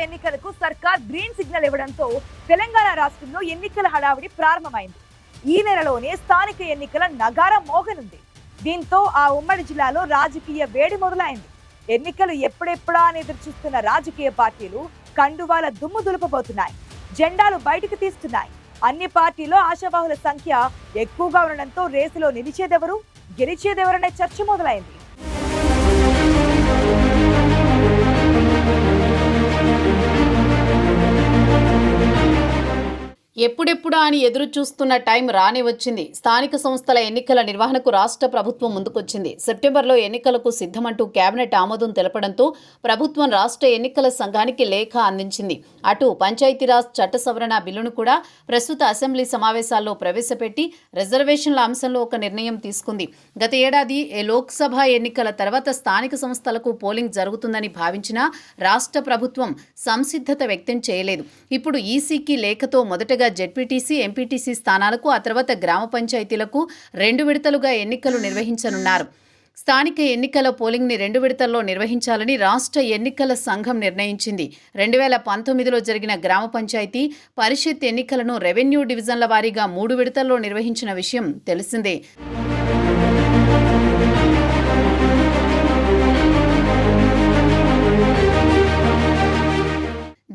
ఎన్నికలకు సర్కార్ green signal ఇవ్వడంతో తెలంగాణ రాష్ట్రంలో ఎన్నికల హడావిడి ప్రారంభమైంది. ఈ నెలలోనే స్థానిక ఎన్నికల నగారం మోగనుంది. దీంతో ఆ ఉమ్మడి జిల్లాలో రాజకీయ వేడి మొదలైంది. ఎన్నికలు ఎప్పుడెప్పుడా అని ఎదురుచూస్తున్న రాజకీయ పార్టీలు కండువాల దుమ్ము దులపబోతున్నాయి. జెండాలు బయటకు తీస్తున్నాయి. అన్ని పార్టీలో ఆశావాహుల సంఖ్య ఎక్కువగా ఉండడంతో రేసులో నిలిచేదెవరు, గెలిచేదెవరనే చర్చ మొదలైంది. ఎప్పుడెప్పుడా అని ఎదురు చూస్తున్న టైం రానే వచ్చింది. స్థానిక సంస్థల ఎన్నికల నిర్వహణకు రాష్ట్ర ప్రభుత్వం ముందుకొచ్చింది. సెప్టెంబర్లో ఎన్నికలకు సిద్ధమంటూ కేబినెట్ ఆమోదం తెలపడంతో ప్రభుత్వం రాష్ట్ర ఎన్నికల సంఘానికి లేఖ అందించింది. అటు పంచాయతీరాజ్ చట్ట సవరణ బిల్లును కూడా ప్రస్తుత అసెంబ్లీ సమావేశాల్లో ప్రవేశపెట్టి రిజర్వేషన్ల అంశంలో ఒక నిర్ణయం తీసుకుంది. గత ఏడాది లోక్సభ ఎన్నికల తర్వాత స్థానిక సంస్థలకు పోలింగ్ జరుగుతుందని భావించినా రాష్ట్ర ప్రభుత్వం సంసిద్ధత వ్యక్తం చేయలేదు. ఇప్పుడు ఈసీకి లేఖతో మొదటగా జెడ్పీటీసీ, ఎంపీటీసీ స్థానాలకు, ఆ తర్వాత గ్రామ పంచాయతీలకు 2 విడతలుగా ఎన్నికలు నిర్వహించనున్నారు. స్థానిక ఎన్నికల పోలింగ్ని 2 విడతల్లో నిర్వహించాలని రాష్ట్ర ఎన్నికల సంఘం నిర్ణయించింది. 2019లో జరిగిన గ్రామ పంచాయతీ పరిషత్ ఎన్నికలను రెవెన్యూ డివిజన్ల వారీగా 3 విడతల్లో నిర్వహించిన విషయం తెలిసిందే.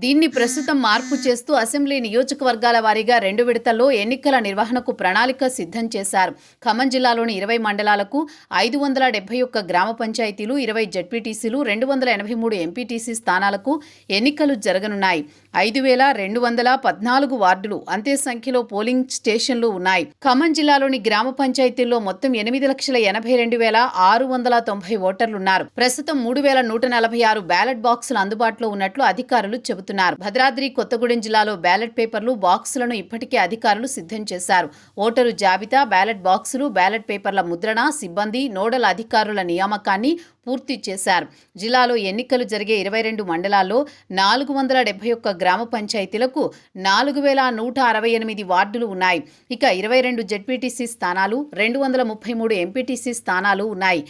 దీన్ని ప్రస్తుతం మార్పు చేస్తూ అసెంబ్లీ నియోజకవర్గాల వారీగా 2 విడతల్లో ఎన్నికల నిర్వహణకు ప్రణాళిక సిద్ధం చేశారు. ఖమ్మం జిల్లాలోని 20 మండలాలకు 571 గ్రామ పంచాయతీలు, 20 జెడ్పీటీసీలు, 283 ఎంపీటీసీ స్థానాలకు ఎన్నికలు జరగనున్నాయి. 5214 వార్డులు, అంతే సంఖ్యలో పోలింగ్ స్టేషన్లు ఉన్నాయి. ఖమ్మం జిల్లాలోని గ్రామ పంచాయతీల్లో మొత్తం 8,82,690 ఓటర్లున్నారు. ప్రస్తుతం 3,146 బ్యాలెట్ బాక్సులు అందుబాటులో ఉన్నట్లు అధికారులు చెబుతున్నారు. భద్రాద్రి కొత్తగూడెం జిల్లాలో బ్యాలెట్ పేపర్లు, బాక్సులను ఇప్పటికే అధికారులు సిద్ధం చేశారు. ఓటరు జాబితా, బ్యాలెట్ బాక్సులు, బ్యాలెట్ పేపర్ల ముద్రణ, సిబ్బంది, నోడల్ అధికారుల నియామకాన్ని పూర్తి చేశారు. జిల్లాలో ఎన్నికలు జరిగే 22 మండలాల్లో 471 గ్రామ పంచాయతీలకు 4168 వార్డులు ఉన్నాయి. ఇక 22 జెడ్పీటీసీ స్థానాలు, 233 ఎంపీటీసీ స్థానాలు ఉన్నాయి.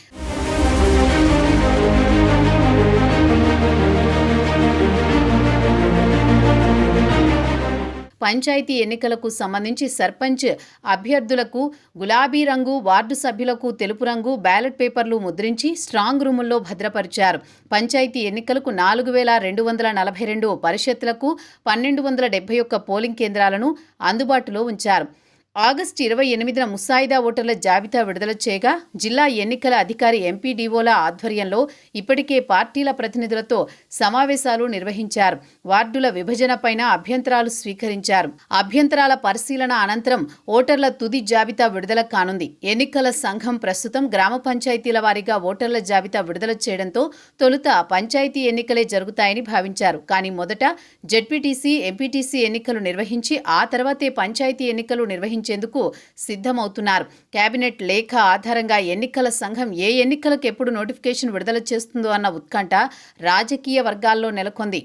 పంచాయతీ ఎన్నికలకు సంబంధించి సర్పంచ్ అభ్యర్థులకు గులాబీ రంగు, వార్డు సభ్యులకు తెలుపు రంగు బ్యాలెట్ పేపర్లు ముద్రించి స్ట్రాంగ్ రూముల్లో భద్రపరిచారు. పంచాయతీ ఎన్నికలకు 4242, పరిషత్లకు 1271 పోలింగ్ కేంద్రాలను అందుబాటులో ఉంచారు. ఆగస్టు 28న ముసాయిదా ఓటర్ల జాబితా విడుదల చేయగా జిల్లా ఎన్నికల అధికారి ఎంపీడీఓల ఆధ్వర్యంలో ఇప్పటికే పార్టీల ప్రతినిధులతో సమావేశాలు నిర్వహించారు. వార్డుల విభజనపైన అభ్యంతరాలు స్వీకరించారు. అభ్యంతరాల పరిశీలన అనంతరం ఓటర్ల తుది జాబితా విడుదల కానుంది. ఎన్నికల సంఘం ప్రస్తుతం గ్రామ పంచాయతీల వారీగా ఓటర్ల జాబితా విడుదల చేయడంతో తొలుత పంచాయతీ ఎన్నికలే జరుగుతాయని భావించారు. కానీ మొదట జెడ్పీటీసీ, ఎంపీటీసీ ఎన్నికలు నిర్వహించి ఆ తర్వాతే పంచాయతీ ఎన్నికలు నిర్వహించేందుకు సిద్ధమవుతున్నారు. కేబినెట్ లేఖ ఆధారంగా ఎన్నికల సంఘం ఏ ఎన్నికలకు ఎప్పుడు నోటిఫికేషన్ విడుదల చేస్తుందో అన్న ఉత్కంఠ రాజకీయ వర్గాల్లో నెలకొంది.